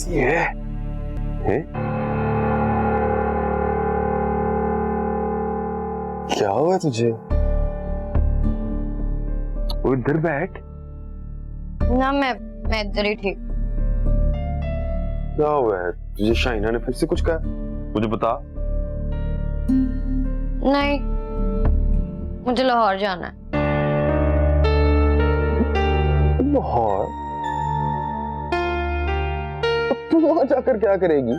कैसी है? क्या हुआ तुझे? वो इधर बैठ ना, मैं इधर ही ठीक। क्या हुआ है तुझे? शाइना ने फिर से कुछ कहा? मुझे बता। नहीं, मुझे लाहौर जाना है। लाहौर? अब तू वहां जाकर क्या करेगी?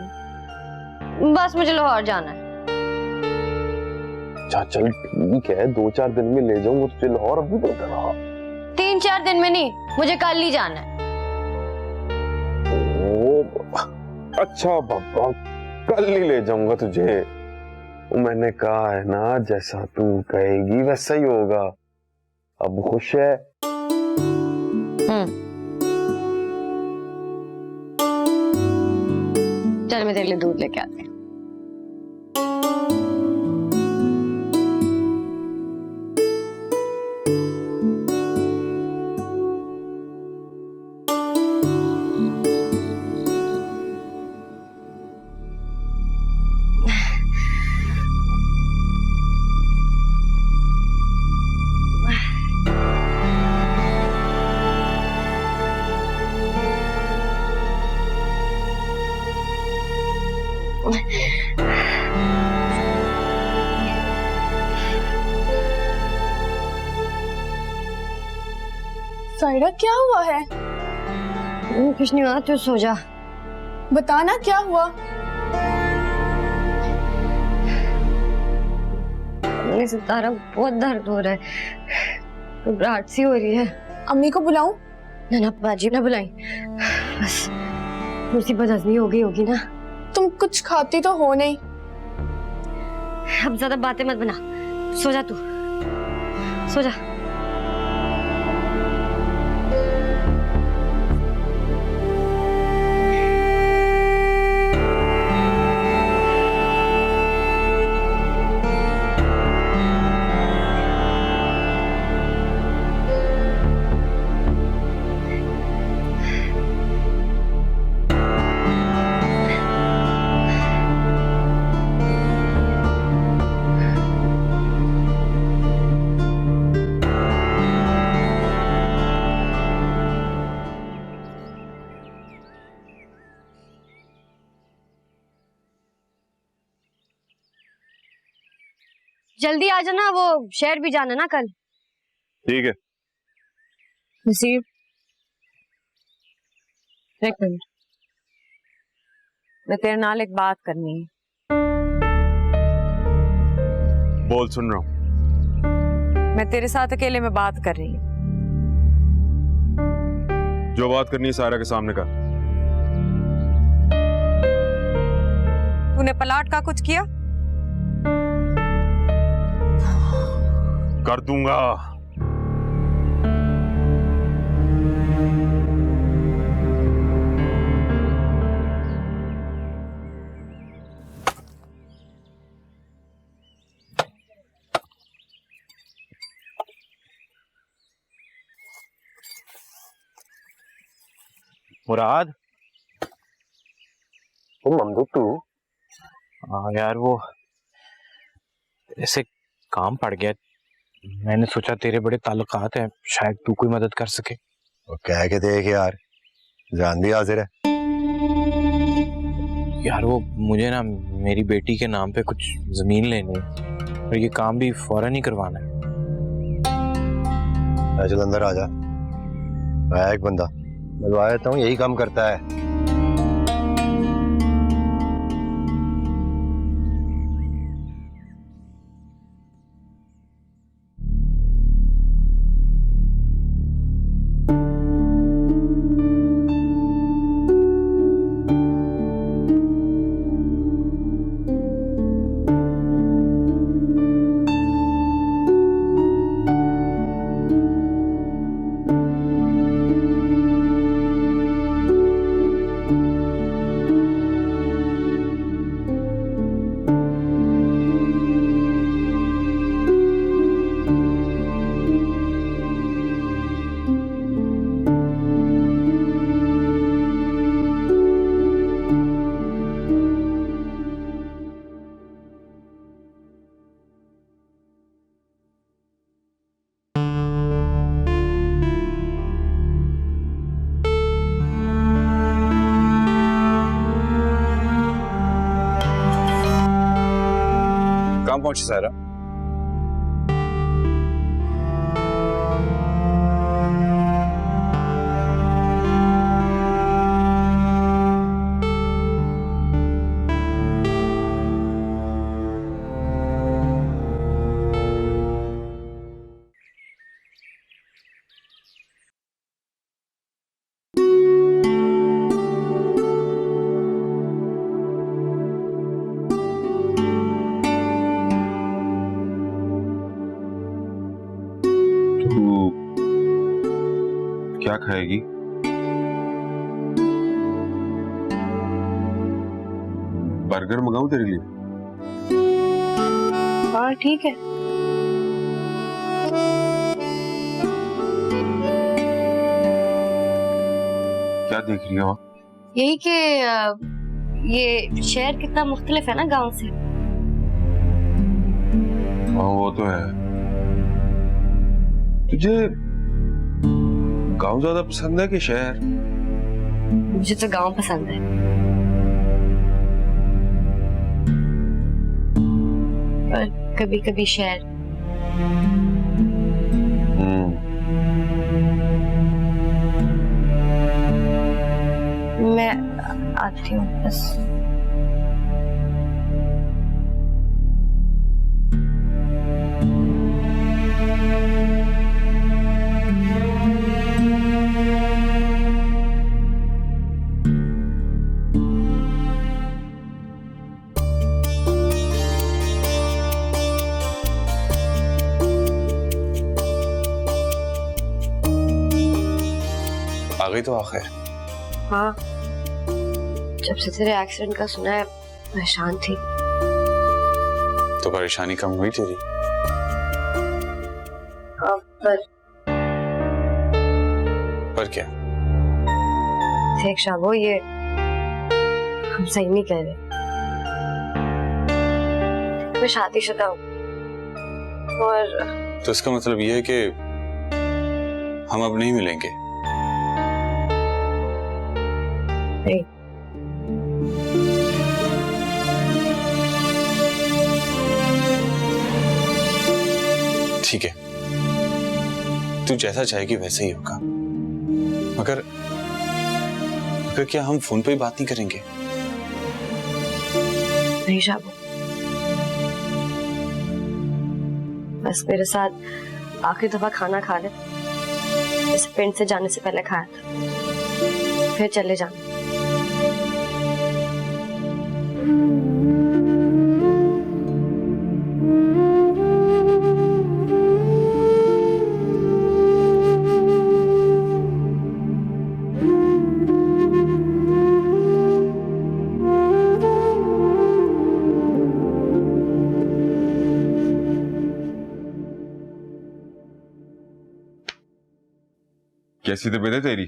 बस मुझे लाहौर जाना है। अच्छा चल ठीक है, 2-4 दिन में ले जाऊंगा तुझे लाहौर। अभी तो कहा 3-4 दिन में नहीं, मुझे कल ही जाना है। अच्छा बाबा, कल ही ले जाऊंगा तुझे। मैंने कहा है ना, जैसा तू कहेगी वैसा ही होगा। अब खुश है? चल मैं तेरे लिए दूध लेके आती हूँ। सायरा क्या हुआ है? कुछ नहीं हुआ, तू सो जा। बताना क्या हुआ? मेरे सितारा बहुत दर्द हो रहा है, घबराहट सी हो रही है। अम्मी को बुलाऊं? ना बाजी ना बुलाई, बस मुझसे बदहजमी हो गई होगी ना। तुम कुछ खाती तो हो नहीं। अब ज्यादा बातें मत बना, सो जा तू, सो जा। जल्दी आ जाना, वो शहर भी जाना ना कल। ठीक है। नसीब, एक मिनट, मैं तेरे नाल एक बात करनी है। बोल, सुन रहा हूँ। मैं तेरे साथ अकेले में बात कर रही हूँ। जो बात करनी है सायरा के सामने कर। तूने पलाट का कुछ किया? कर दूंगा। मुराद, वो ममदूद तू? हाँ यार, वो ऐसे काम पड़ गया, मैंने सोचा तेरे बड़े ताल्लुकात हैं, शायद तू कोई मदद कर सके। और कह के देख यार, जान भी हाजिर है। यार वो मुझे ना मेरी बेटी के नाम पे कुछ जमीन लेनी है और ये काम भी फौरन ही करवाना है। चल अंदर आ जा, आया एक बंदा, मिलवा देता हूँ, यही काम करता है। पहुंचे सारा? तू क्या खाएगी? बर्गर मंगाऊं तेरे लिए? हाँ ठीक है। क्या देख रही हो? यही कि ये शहर कितना मुख्तलिफ है ना गांव से। हाँ वो तो है। तुझे गांव ज्यादा पसंद है कि शहर? मुझे तो गांव पसंद है। पर कभी कभी शहर। मैं आती हूँ बस। आ गई तो आखिर। हाँ, जब से तेरे एक्सीडेंट का सुना है परेशान थी। तो परेशानी कम हुई तेरी? हाँ, पर क्या? देख शाबो, ये हम सही नहीं कह रहे। मैं शादीशुदा हूँ और तो इसका मतलब ये है कि हम अब नहीं मिलेंगे? नहीं। ठीक है, तू जैसा चाहेगी वैसे ही होगा। मगर क्या हम फोन पे ही बात नहीं करेंगे? नहीं शाबो, बस मेरे साथ आखिरी दफा खाना खा ले, जैसे पिंड से जाने से पहले खाया था, फिर चले जाना। कैसी तबीयत है तेरी?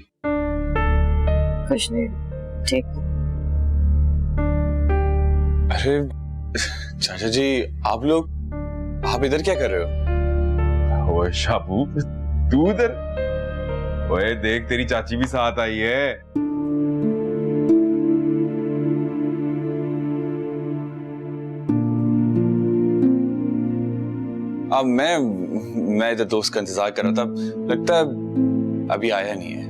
कुछ नहीं, ठीक। अरे चाचा जी, आप इधर क्या कर रहे हो? ओए शाबू, तू इधर? ओए देख, तेरी चाची भी साथ आई है। अब मैं इधर दोस्त का इंतजार कर रहा था, लगता है अभी आया नहीं है।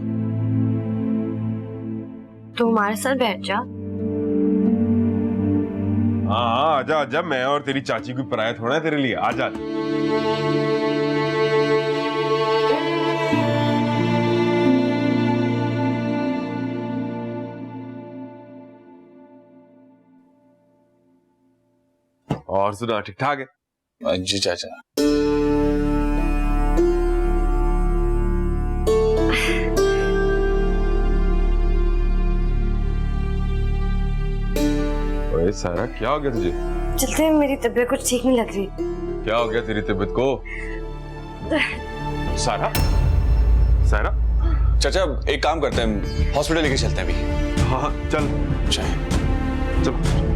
तू हमारे साथ बैठ जा। हाँ आजा आजा, मैं और तेरी चाची कोई पराया थोड़ा है तेरे लिए। आजा। और सुना, ठीक ठाक है? जी चाचा। ओए सारा, क्या हो गया तुझे? चलते हैं, मेरी तबीयत कुछ ठीक नहीं लग रही। क्या हो गया तेरी तबीयत को? सारा, सारा। चाचा एक काम करते हैं, हॉस्पिटल लेके चलते हैं अभी। हाँ चल चाहे चल।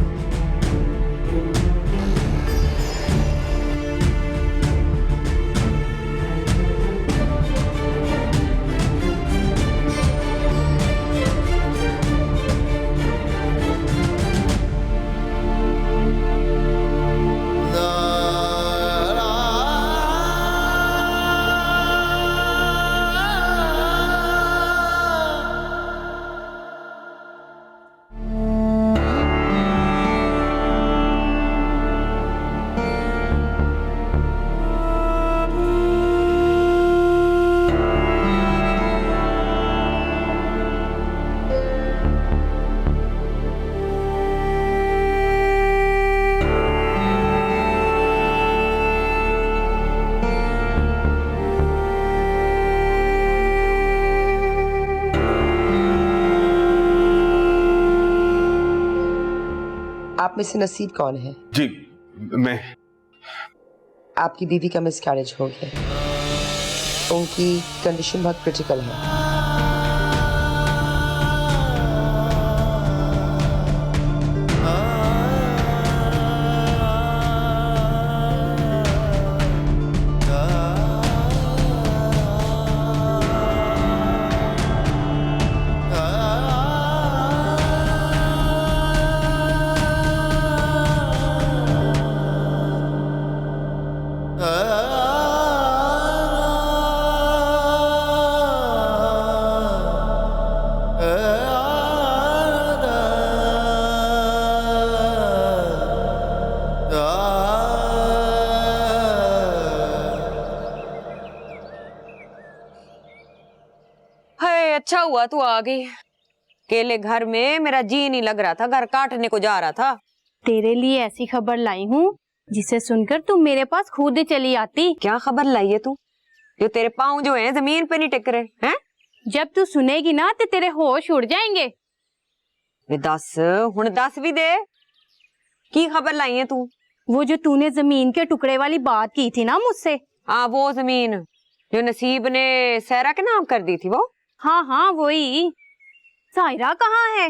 आप में से नसीब कौन है? जी मैं। आपकी दीदी का मिसकैरेज हो गया, उनकी कंडीशन बहुत क्रिटिकल है। अच्छा हुआ तू आ गई। अकेले घर में मेरा जी नहीं लग रहा था, घर काटने को जा रहा था। तेरे लिए ऐसी खबर लाई हूँ जिसे सुनकर तू मेरे पास खुद चली आती। क्या खबर लाई है तू? जो तेरे पाँव जो हैं जमीन पे नहीं टिक रहे हैं। जब तू सुनेगी ना तो तेरे होश उड़ जाएंगे। वे दस हुण दस भी दे, की खबर लाई है तू? वो जो तूने जमीन के टुकड़े वाली बात की थी ना मुझसे। हाँ वो जमीन जो नसीब ने सहरा के नाम कर दी थी वो। हाँ हाँ वही। सायरा कहाँ है?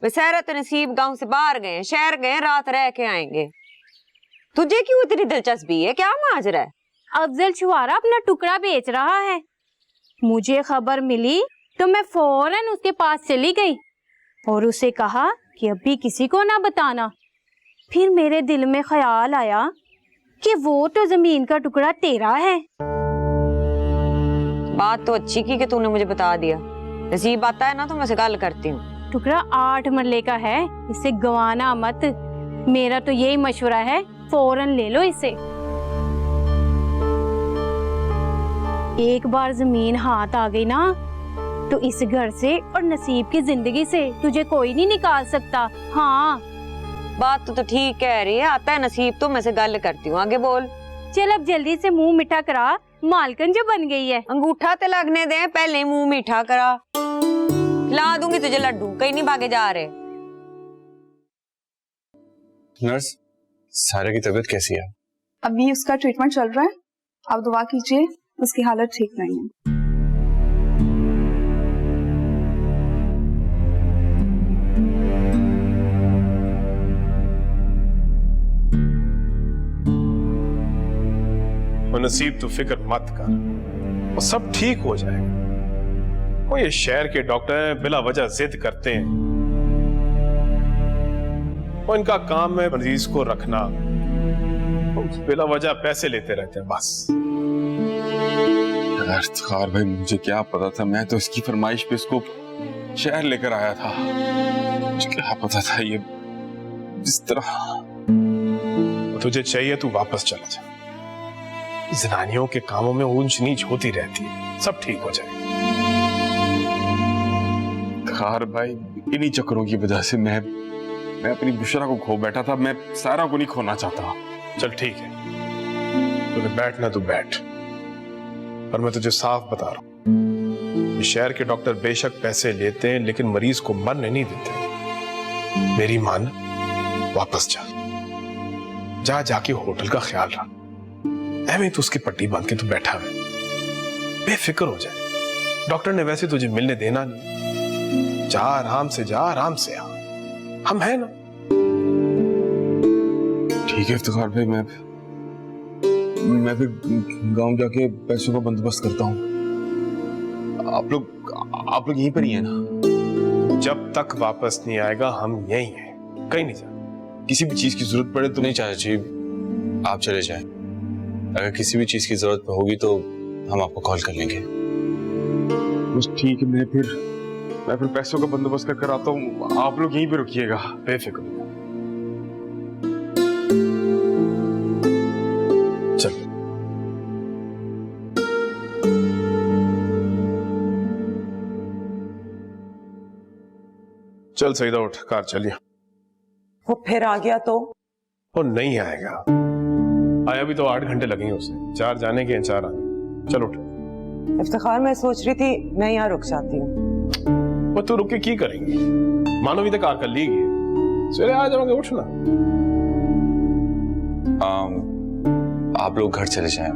वे सहरा तो नसीब गांव से बाहर गए, शहर गए, रात रह के आएंगे। तुझे क्यों इतनी दिलचस्पी है? क्या माजरा है? अफजल छुआरा अपना टुकड़ा बेच रहा है। मुझे खबर मिली तो मैं फौरन उसके पास चली गई और उसे कहा कि अभी किसी को ना बताना। फिर मेरे दिल में ख्याल आया कि वो तो जमीन का टुकड़ा तेरा है। बात तो अच्छी की कि तूने मुझे बता दिया। नसीब आता है ना तो मैं से गल करती हूँ। टुकड़ा 8 मरले का है, इसे गंवाना मत। मेरा तो यही मशवरा है, फौरन ले लो इसे। एक बार जमीन हाथ आ गई ना तो इस घर से और नसीब की जिंदगी से तुझे कोई नहीं निकाल सकता। हाँ बात तो ठीक कह रही है, आता है नसीब तो मैं से गल करती हूँ। आगे बोल। चल अब जल्दी से मुंह मीठा करा, मालकन जो बन गई है। अंगूठा ते लगने दे, पहले मुंह मीठा करा। खिला दूंगी तुझे लड्डू, कहीं नहीं भागे जा रहे। नर्स, सारा की तबीयत कैसी है? अभी उसका ट्रीटमेंट चल रहा है, आप दुआ कीजिए, उसकी हालत ठीक नहीं है। नसीब तू फिक्र मत कर, वो सब ठीक हो जाएगा। वो ये शहर के डॉक्टर हैं, बिला वजह जिद करते हैं। वो इनका काम है मरीज को रखना, बिला वजह पैसे लेते रहते हैं बस। इफ्तिखार भाई मुझे क्या पता था, मैं तो इसकी फरमाइश पे इसको शहर लेकर आया था। मुझे क्या पता था ये इस तरह। तुझे चाहिए तू वापस चला जा। जनानियों के कामों में ऊंच नीच होती रहती है, सब ठीक हो जाएगा। इफ्तिखार भाई इन्हीं चक्करों की वजह से मैं अपनी बुशरा को खो बैठा था, मैं सारा को नहीं खोना चाहता। चल ठीक है, तूने बैठना तो बैठ, पर मैं तुझे साफ बता रहा हूं, शहर के डॉक्टर बेशक पैसे लेते हैं लेकिन मरीज को मरने नहीं देते। मेरी मान, वापस जा जाके होटल का ख्याल रख। ऐਵੇਂ तो उसकी पट्टी बांध के तू बैठा है, बेफिक्र हो जाए। डॉक्टर ने वैसे तुझे मिलने देना नहीं। जा आराम से जा, आराम से आ, हम हैं ना। ठीक है इफ्तिखार भाई, मैं फिर गांव जाके पैसों का बंदोबस्त करता हूँ। आप लोग यहीं पर ही हैं ना? जब तक वापस नहीं आएगा हम यहीं हैं, कहीं नहीं जाए। किसी भी चीज की जरूरत पड़े तो नहीं चाचा जी, आप चले जाएं। अगर किसी भी चीज की जरूरत होगी तो हम आपको कॉल कर लेंगे। बस ठीक है, मैं फिर पैसों का बंदोबस्त कर आता हूँ, आप लोग यहीं पे रुकिएगा, बेफिक्र। चल चल सईदा उठ, कार चलिए। वो फिर आ गया तो? वो नहीं आएगा, आया भी तो 8 घंटे लगेंगे उसे, 4 जाने के 4 आने। चलो उठ। इफ्तिखार मैं सोच रही थी मैं यहाँ रुक जाती हूँ। वो तो रुक के की करेंगी? मानो भी तो कार कर ली, सवेरे आ जाओगे, उठना। आप लोग घर चले जाएं,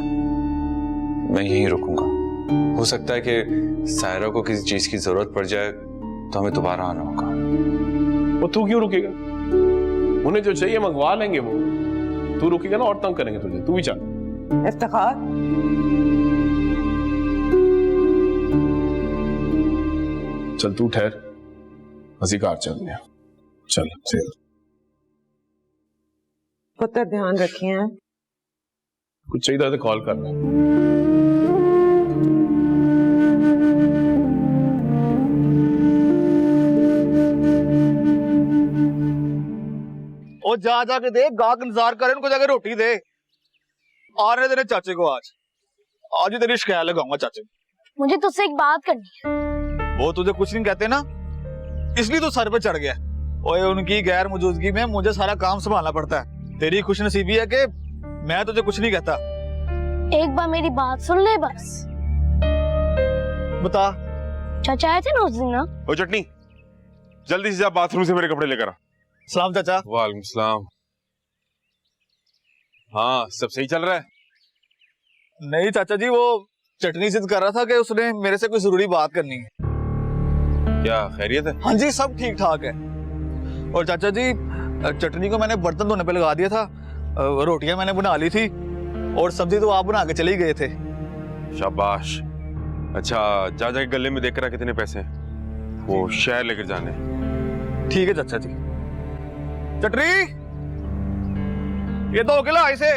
मैं यहीं रुकूंगा। हो सकता है कि सायरा को किसी चीज की जरूरत पड़ जाए तो हमें दोबारा आना होगा। वो तू क्यों रुकेगा? उन्हें जो चाहिए मंगवा लेंगे वो। तू रुकेगा ना और तंग करेंगे तुझे। तू भी चल। इफ्तिखार, चल तू ठहर, हंसी कार चल रहे हैं। चल चल। पुत्र ध्यान रखिए हैं। कुछ चाहिए तो कॉल करना। और जा जाके दे, गाहक इंतजार करे, उनको जाके रोटी दे। आ रहे तेरे चाचे को आज ही तेरी शिकायत लगाऊंगा चाचे को। मुझे तुझसे एक बात करनी है। वो तुझे कुछ नहीं कहते ना, इसलिए तू सर पे चढ़ गया। ओए, उनकी गैर मौजूदगी में मुझे सारा काम संभालना पड़ता है। तेरी खुशनसीबी है कि मैं तुझे कुछ नहीं कहता। एक बार मेरी बात सुन ले बस। बता। चाचा आए थे ना उस दिन ना। ओ चटनी, जल्दी से जा बाथरूम से मेरे कपड़े लेकर आ। सलाम चाचा। वालेकुम सलाम। हाँ, सब सही चल रहा है? नहीं चाचा जी, वो चटनी जिद कर रहा था कि उसने मेरे से कोई जरूरी बात करनी है। क्या खैरियत है? हाँ जी, सब ठीक ठाक है। और चाचा जी, चटनी को मैंने बर्तन धोने पे लगा दिया था, रोटियां मैंने बना ली थी, और सब्जी तो आप बना के चले गए थे। शाबाश। अच्छा, जा जाके गले में देख रहा कितने पैसे हैं, वो शहर लेकर जाने। ठीक है चाचा जी। चटनी, ये 2 किलो इसे।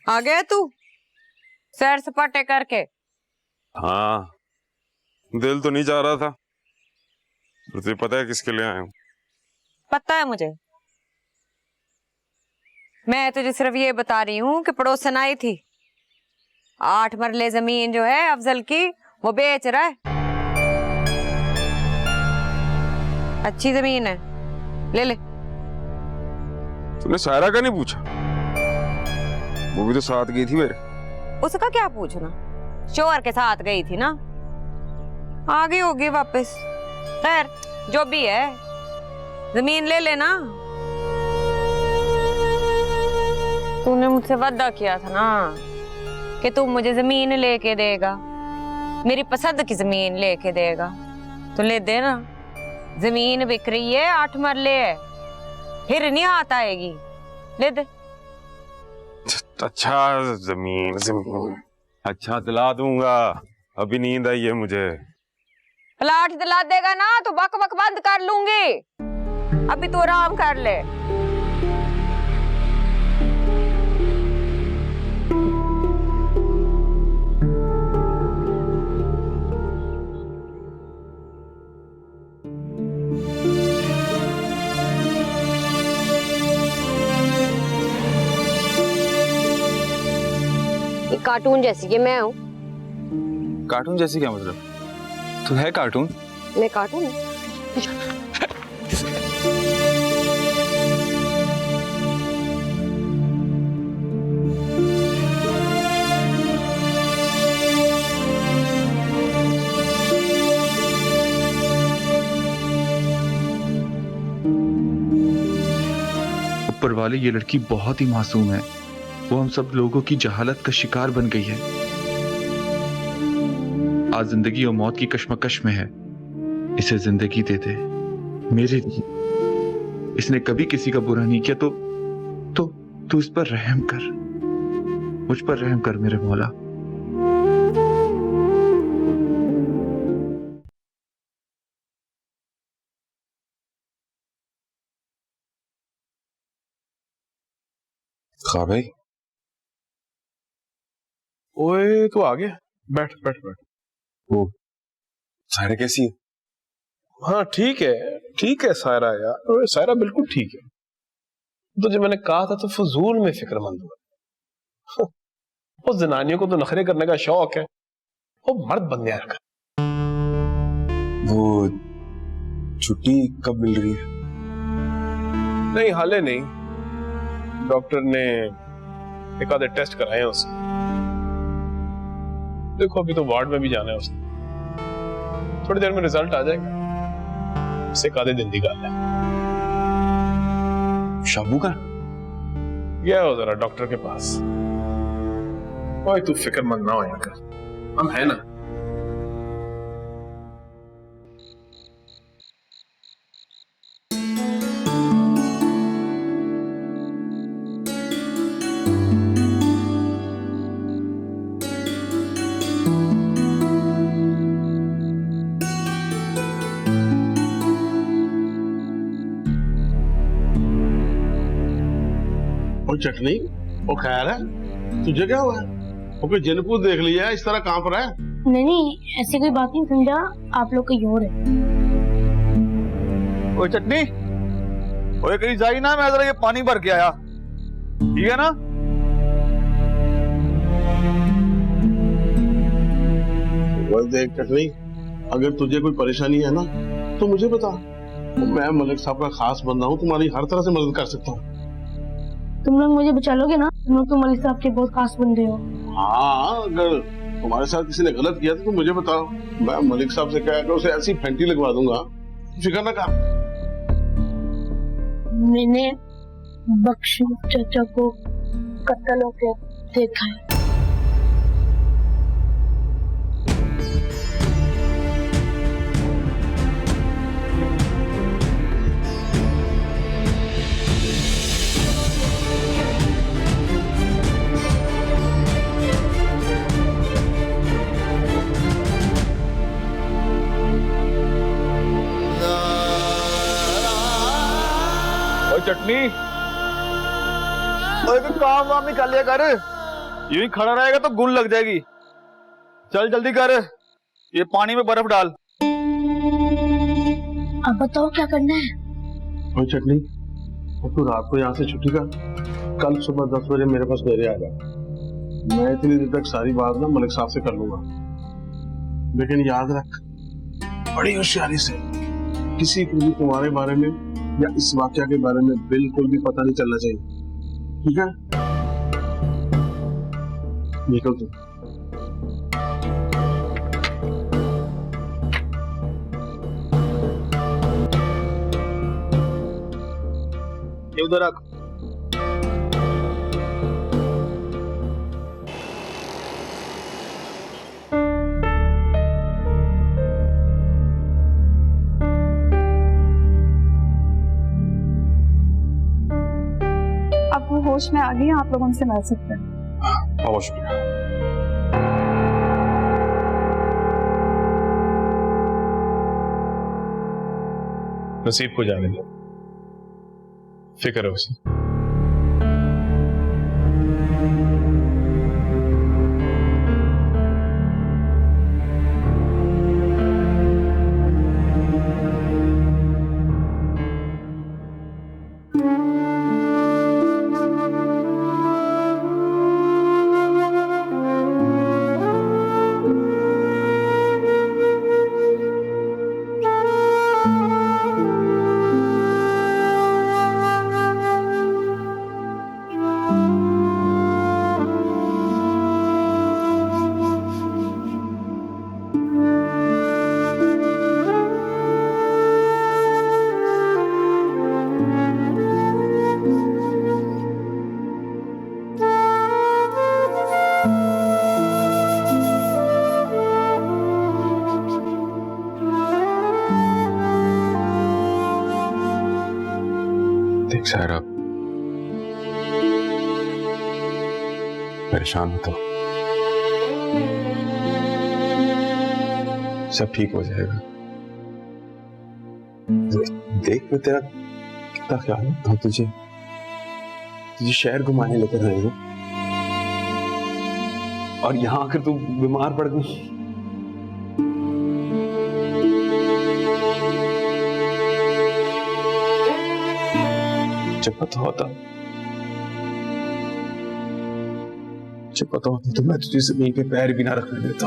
आ गया तू सैर सपाटे करके? हाँ, दिल तो नहीं चाह रहा था, तुझे पता है किसके लिए आया हूँ? पता है मुझे। मैं तुझे सिर्फ ये बता रही हूँ कि पड़ोसन आई थी, 8 मरले जमीन जो है अफजल की, वो बेच रहा है। अच्छी जमीन है, ले ले। तूने सायरा का नहीं पूछा? वो भी तो साथ गई थी मेरे। उसका क्या पूछना, शोहर के साथ गई थी ना, आ गई होगी वापस। खैर जो भी है, जमीन ले लेना। तूने मुझसे वादा किया था ना कि तू मुझे जमीन लेके देगा, मेरी पसंद की जमीन लेके देगा, तो ले देना। जमीन बिक रही है, 8 मरले है, फिर नहीं हाथ आएगी, ले दे। अच्छा, जमीन अच्छा दिला दूंगा, अभी नींद आई है मुझे। प्लाट दिला देगा ना तो बक बक बंद कर लूंगी, अभी तो आराम कर ले। कार्टून जैसी कि मैं हूँ। कार्टून जैसी क्या मतलब? तू है कार्टून? मैं कार्टून हूँ? ऊपर वाले, ये लड़की बहुत ही मासूम है, वो हम सब लोगों की जहालत का शिकार बन गई है। आज जिंदगी और मौत की कश्मकश में है, इसे जिंदगी दे दे मेरे लिए। इसने कभी किसी का बुरा नहीं किया, तो तू इस पर रहम कर, मुझ पर रहम कर मेरे मौला। खा भाई। ओए, तू आ गया? बैठ बैठ बैठ। वो सायरा कैसी है? हाँ ठीक है सायरा यार, ओए सायरा बिल्कुल ठीक है। तो जब मैंने कहा था तो फजूल में फिक्रमंद हुआ। उस जनानियों को तो नखरे करने का शौक है, वो मर्द बनने आएगा। वो छुट्टी कब मिल रही है? नहीं, हाले नहीं, डॉक्टर ने एक आधे टेस्ट कराए हैं उसने। देखो अभी तो वार्ड में भी जाना है उसने, थोड़ी देर में रिजल्ट आ जाएगा, उसे एक आधे दिन की गल है। शाबू का गया हो जरा डॉक्टर के पास। ओए तू फिक्रमंद ना हो यार, हम है ना। चटनी वो खैर है, तुझे क्या हुआ है? वो कोई जिनको देख लिया इस तरह कांप रहा है? नहीं ऐसी कोई बात नहीं समझा, आप लोग कहीं और है। ओए चटनी, ओए कहीं जाई ना, मैं जरा ये पानी भर के आया, ठीक है ना? वो देख चटनी, अगर तुझे कोई परेशानी है ना तो मुझे बता, मैं मलिक साहब का खास बंदा हूँ, तुम्हारी हर तरह से मदद कर सकता हूँ। तुम लोग मुझे बचा लोगे ना? तुम लोग तो मलिक साहब के बहुत खास बंदे हो। हाँ, अगर तुम्हारे साथ किसी ने गलत किया तो तुम मुझे बताओ, मैं मलिक साहब से कहकर उसे ऐसी फेंटी लगवा दूंगा, फिक्र ना कर। मैंने बख्शू चाचा को कत्ल होके देखा है। चटनी, ओए कोई काम वाम निकाल लिया कर, यूं ही खड़ा रहेगा तो गुण लग जाएगी। चल जल्दी कर, ये पानी में बर्फ डाल। अब बताओ क्या करना है? ओए चटनी, तू रात को यहाँ से छुट्टी कर, कल सुबह 10 बजे मेरे पास मेरे आ जा। मैं इतनी देर तक सारी बात ना मलिक साहब से कर लूंगा, लेकिन याद रख बड़ी होशियारी से किसी को भी तुम्हारे बारे में या इस वाकया के बारे में बिल्कुल भी पता नहीं चलना चाहिए, ठीक है? निकल तू। ये उधर रख। अब वो होश में आ गई, आप लोग उनसे मिल सकते हैं। बहुत शुक्रिया। नसीब को जाने दो, फिक्र है उसे। देख सारा, परेशान मत हो, सब ठीक हो जाएगा। देख मैं तेरा कितना ख्याल रखता हूँ, तुझे शहर घुमाने लेकर आए हूँ और यहाँ आकर तू बीमार पड़ गई। जब पता होता तो मैं तुझे जमीन पे पैर भी ना रखने देता।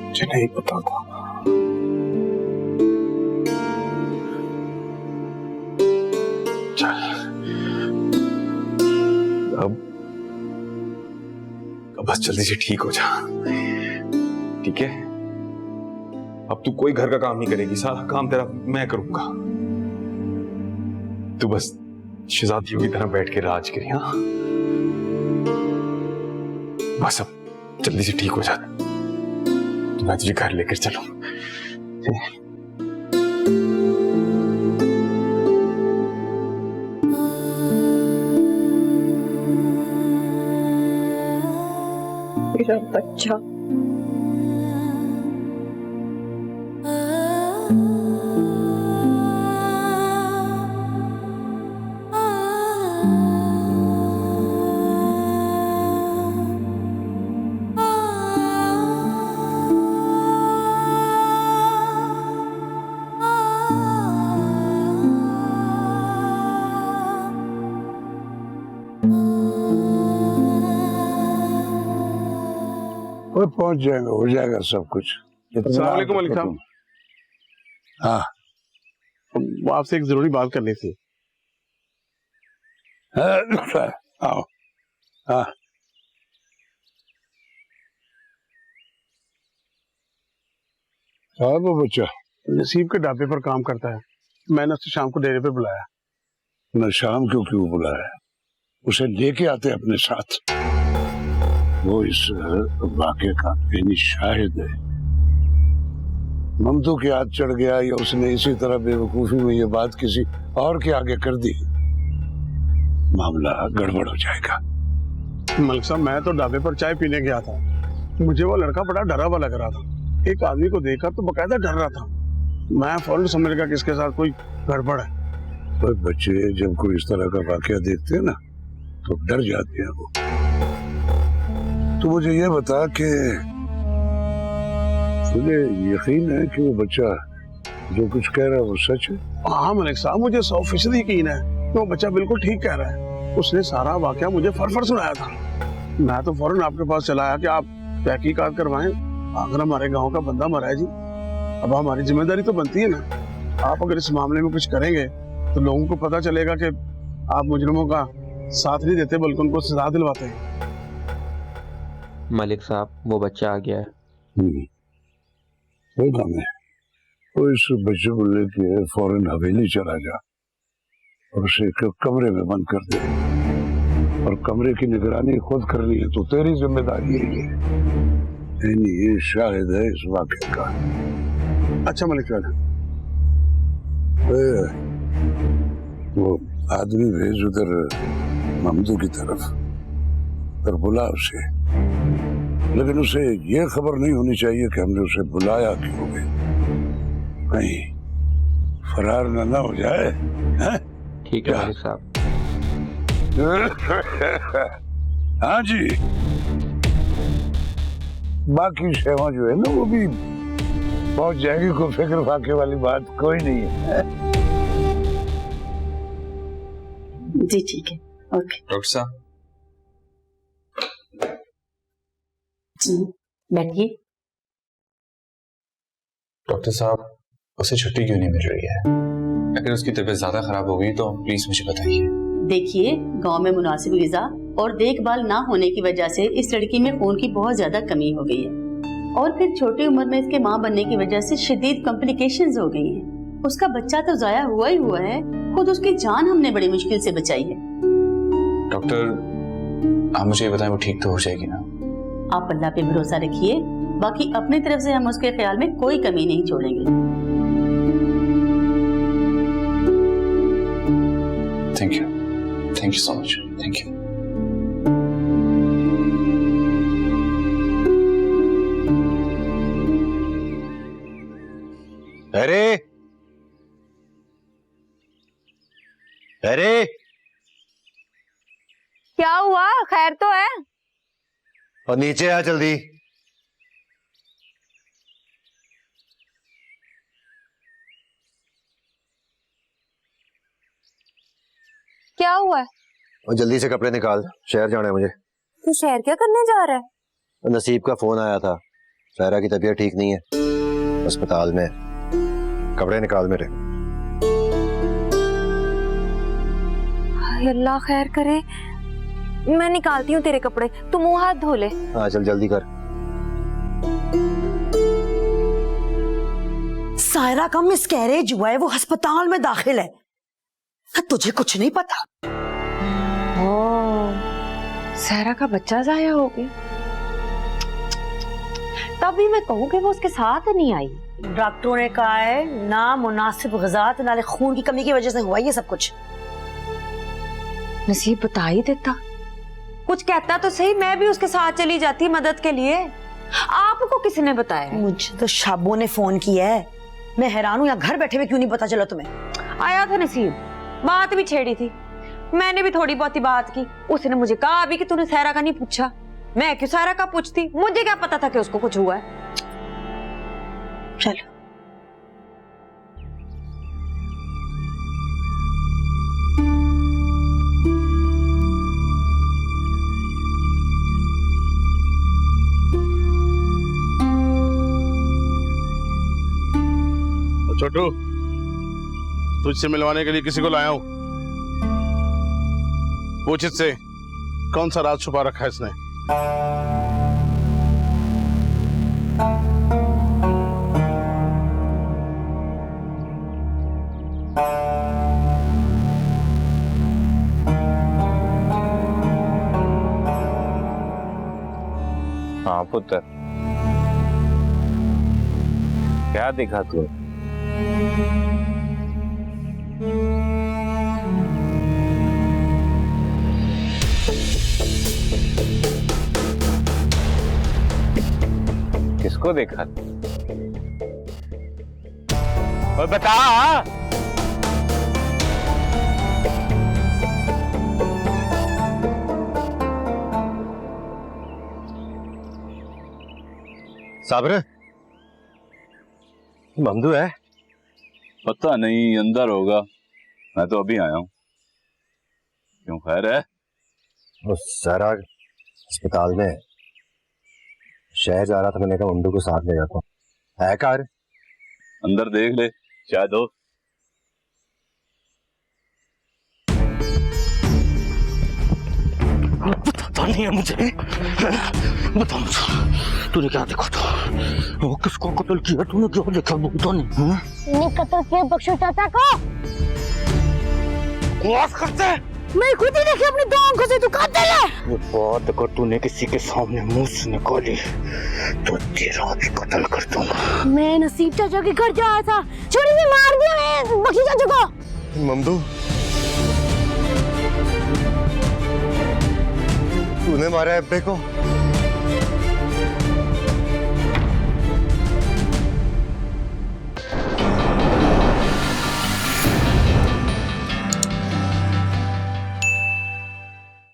मुझे नहीं पता था। अब बस जल्दी से ठीक हो जा, ठीक है? अब तू कोई घर का काम नहीं करेगी, सारा काम तेरा मैं करूंगा। तू बस शहजादियों की तरह बैठ के राज करी। हाँ बस अब जल्दी से ठीक हो जा, मैं तुझे घर लेकर चलूं। मेरा बच्चा वो पहुंच जाएगा, हो जाएगा सब कुछ। अस्सलाम वालेकुम मलिक साहब। हाँ, वो आपसे एक जरूरी बात करनी थी। आओ। हाँ साहब, वो बच्चा नसीब के ढाबे पर काम करता है, मैंने उसे शाम को डेरे पे बुलाया। न शाम को क्यों बुलाया? उसे लेके आते अपने साथ। वो इस वाक़े का बेनी शाहिद है। ममदू के हाथ चढ़ गया या उसने इसी तरह बेवकूफी में ये बात किसी और के आगे कर दी, मामला गड़बड़ हो जाएगा। मलिक साहब, मैं तो ढाबे पर चाय पीने गया था, मुझे वो लड़का बड़ा डरा हुआ लग रहा था। एक आदमी को देखकर तो बकायदा डर रहा था। मैं फौरन समझ गया कि इसके साथ कोई गड़बड़ है। पर बच्चे जब कोई इस तरह का वाक़या देखते हैं ना तो डर जाते हैं वो। तो मुझे ये बता कि तुझे यकीन है कि वो बच्चा जो कुछ कह रहा है वो सच है? हाँ मलिक साहब, मुझे 100% यकीन है कि वो बच्चा बिल्कुल ठीक कह रहा है। उसने सारा वाकया मुझे फर सुनाया था। मैं तो फौरन आपके पास चला आया कि आप तहकीकात करवाएं। अगर हमारे गांव का बंदा मरा है जी, अब हमारी जिम्मेदारी तो बनती है ना। आप अगर इस मामले में कुछ करेंगे तो लोगों को पता चलेगा कि आप मुजरिमों का साथ नहीं देते बल्कि उनको सजा दिलवाते हैं। मलिक साहब, वो बच्चा आ गया है। वो काम है, वो इस बच्चे को लेके फौरन हवेली चला जा और उसे एक कमरे में बंद कर दे, और कमरे की निगरानी खुद करनी है तो तेरी जिम्मेदारी है ये शाहिद है इस वाक़े का। अच्छा मलिक साहब, वो आदमी भेज उधर ममदू की तरफ और बुला उसे, लेकिन उसे ये खबर नहीं होनी चाहिए कि हमने उसे बुलाया क्यों है। कहीं फरार ना हो जाए। ठीक है मलिक साहब। हाँ जी, बाकी सेवा जो है ना वो भी पहुंच जाएगी, कोई फिक्र फाके वाली बात कोई नहीं है। जी ठीक है, ओके। डॉक्टर साहब जी बैठिए। डॉक्टर साहब, उसे छुट्टी क्यों नहीं मिल रही है? अगर उसकी तबीयत ज्यादा खराब हो गई तो प्लीज मुझे बताइए। देखिए, गांव में मुनासिब ग़िज़ा और देखभाल ना होने की वजह से इस लड़की में खून की बहुत ज्यादा कमी हो गई है, और फिर छोटी उम्र में इसके मां बनने की वजह से शदीद कॉम्प्लिकेशंस हो गई हैं। उसका बच्चा तो जाया हुआ ही हुआ है, खुद उसकी जान हमने बड़ी मुश्किल से बचाई है। डॉक्टर, आप मुझे ये बताएं वो ठीक तो हो जाएगी ना? आप अल्लाह पे भरोसा रखिए, बाकी अपनी तरफ से हम उसके ख्याल में कोई कमी नहीं छोड़ेंगे। Thank you so much, thank you. अरे अरे क्या हुआ? खैर तो है? और नीचे आ जल्दी। क्या हुआ है? और जल्दी से कपड़े निकाल, शहर जाना है मुझे। तू शहर क्या करने जा रहा है? नसीब का फोन आया था, सायरा की तबीयत ठीक नहीं है, अस्पताल में। कपड़े निकाल मेरे। अल्लाह खैर करे। मैं निकालती हूँ तेरे कपड़े, तू मुंह हाथ धो ले। हाँ चल जल्दी कर। सायरा का मिसकैरेज हुआ है, वो अस्पताल में दाखिल है। तुझे कुछ नहीं पता? सायरा का बच्चा जाया हो गया, तभी मैं कहूँ कि वो उसके साथ नहीं आई। डॉक्टरों ने कहा है ना मुनासिब ग़िज़ात नाले खून की कमी की वजह से हुआ ये सब कुछ। नसीब बता ही देता, कुछ कहता तो सही, मैं भी उसके साथ चली जाती मदद के लिए। आपको किसने बताया? मुझे तो शाबू ने फोन किया है। मैं हैरान हूँ, यहाँ घर बैठे हुए क्यों नहीं पता चला तुम्हें? आया था नसीब, बात भी छेड़ी थी, मैंने भी थोड़ी बहुत ही बात की। उसने मुझे कहा अभी कि तूने सायरा का नहीं पूछा। मैं क्यों सायरा का पूछती, मुझे क्या पता था कि उसको कुछ हुआ है। चलो छोटू, तुझसे मिलवाने के लिए किसी को लाया हूं। पूछ इससे कौन सा राज छुपा रखा है इसने। हाँ पुत्र, क्या देखा तू? किसको देखा? और बता। साबर, ममदू है? पता नहीं, अंदर होगा, मैं तो अभी आया हूँ। क्यों, खैर है? वो सारा अस्पताल में शहर जा रहा था, मैंने कहा ममदू को साथ ले जाता हूँ। है कार? अंदर देख ले, शायद हो। पता नहीं है मुझे, बता मुझे, तूने क्या देखा था? वो किसको कत्ल किया तूने? क्या देखा बोलता नहीं? कत्ल किया बख्शो चाचा को। बकवास करते? मैं खुद ही देखी अपनी दो आंखों से, तू कातिल है। ये बात अगर तूने किसी के सामने मुंह से निकाली तो तेरा भी कत्ल कर दूंगा। मैं नसीब चाचा के घर जा रहा था, छुरी से मार दिया मैं बख्शी चाचा को। ममदू, तूने मारा है अब्बे को?